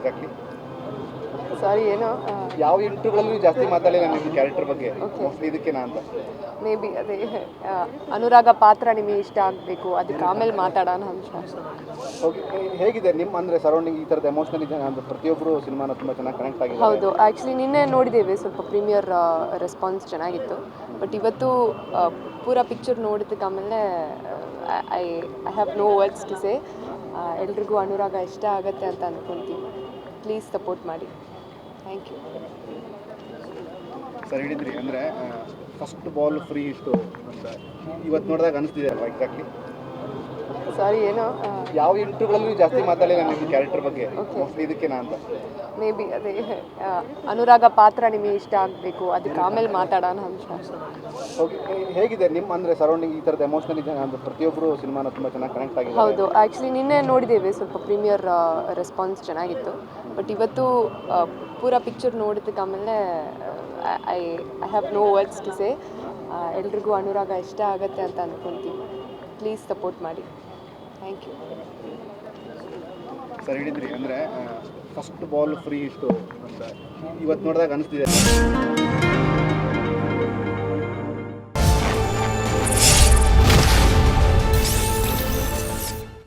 Exactly ಸಾರಿ ಏನೋ ಯಾವ ಇಂಟರ್ವ್ಯೂಗಳಲ್ಲೂ ಜಾಸ್ತಿ ಮಾತಾಡಿಲ್ಲ ನಿಮ್ಮ ಕ್ಯಾರೆಕ್ಟರ್ ಬಗ್ಗೆ ಮೋಸ್ಟ್ಲಿ ಇದಕ್ಕೆ ಅಂತ ಮೇ ಬಿ ಅದೇ ಅನುರಾಗ ಪಾತ್ರ ನಿಮಗೆ ಇಷ್ಟ ಆಗಬೇಕು, ಅದಕ್ಕೆ ಆಮೇಲೆ ಮಾತಾಡೋಣ ಅಂತ. ಓಕೆ, ಹೇಗಿದೆ ನಿಮ್ಮ ಅಂದರೆ ಸರೌಂಡಿಂಗ್ ಈ ಥರದ ಎಮೋಷನಲ್ ಇದೆ ಅಂದರೆ ಪ್ರತಿಯೊಬ್ಬರು ಸಿನಿಮಾನ ತುಂಬ ಚೆನ್ನಾಗಿ ಕನೆಕ್ಟ್ ಆಗಿದೆ. ಹೌದು, ಆ್ಯಕ್ಚುಲಿ ನಿನ್ನೆ ನೋಡಿದ್ದೇವೆ, ಸ್ವಲ್ಪ ಪ್ರೀಮಿಯರ್ ರೆಸ್ಪಾನ್ಸ್ ಚೆನ್ನಾಗಿತ್ತು. ಬಟ್ ಇವತ್ತು ಪೂರ ಪಿಕ್ಚರ್ ನೋಡಿದ್ದಕ್ಕೆ ಆಮೇಲೆ I have no words to say. ಎಲ್ರಿಗೂ ಅನುರಾಗ ಇಷ್ಟ ಆಗುತ್ತೆ ಅಂತ ಅಂದ್ಕೊಳ್ತೀವಿ. ಪ್ಲೀಸ್ ಸಪೋರ್ಟ್ ಮಾಡಿ. Thank you. ಸರ್ ಹೇಳಿದ್ರಿ ಅಂದರೆ ಫಸ್ಟ್ ಬಾಲ್ ಫ್ರೀ ಇತ್ತು ಅಂತ ಇವತ್ತು ನೋಡಿದಾಗ ಅನಿಸ್ತಿದೆ ಅಲ್ವಾ ಎಕ್ಸಾಕ್ಟ್ಲಿ ಸಾರಿ ಏನೋ ಯಾವ ಇಂಟರ್ವ್ಯೂಗಳಲ್ಲೂ ಜಾಸ್ತಿ ಮಾತಾಡಿಲ್ಲ ನಿಮ್ಮ ಕ್ಯಾರೆಕ್ಟರ್ ಬಗ್ಗೆ ಮೋಸ್ಟ್ಲಿ ಇದಕ್ಕೆ ಅಂತ ಮೇ ಬಿ ಅದೇ ಅನುರಾಗ ಪಾತ್ರ ನಿಮಗೆ ಇಷ್ಟ ಆಗಬೇಕು, ಅದಕ್ಕೆ ಆಮೇಲೆ ಮಾತಾಡೋಣ ಅಂತ. ಓಕೆ, ಹೇಗಿದೆ ನಿಮ್ಮ ಅಂದರೆ ಸರೌಂಡಿಂಗ್ ಈ ಥರದ ಎಮೋಷನಲ್ ಇದೆ ಅಂದರೆ ಪ್ರತಿಯೊಬ್ಬರು ಸಿನಿಮಾನ ತುಂಬ ಚೆನ್ನಾಗಿ ಕನೆಕ್ಟ್ ಆಗಿದೆ. ಹೌದು, ಆ್ಯಕ್ಚುಲಿ ನಿನ್ನೆ ನೋಡಿದ್ದೇವೆ, ಸ್ವಲ್ಪ ಪ್ರೀಮಿಯರ್ ರೆಸ್ಪಾನ್ಸ್ ಚೆನ್ನಾಗಿತ್ತು. ಬಟ್ ಇವತ್ತು ಪೂರ ಪಿಕ್ಚರ್ ನೋಡಿದ್ದಕ್ಕೆ ಆಮೇಲೆ I have no words to say. ಎಲ್ರಿಗೂ ಅನುರಾಗ ಇಷ್ಟ ಆಗುತ್ತೆ ಅಂತ ಅಂದ್ಕೊಳ್ತೀವಿ. ಪ್ಲೀಸ್ ಸಪೋರ್ಟ್ ಮಾಡಿ. Thank you. ಸರ್ ಹೇಳಿದ್ರಿ ಅಂದರೆ ಫಸ್ಟ್ ಬಾಲ್ ಫ್ರೀ ಇತ್ತು ಅಂತ ಇವತ್ತು ನೋಡಿದಾಗ ಅನಿಸ್ತಿದೆ.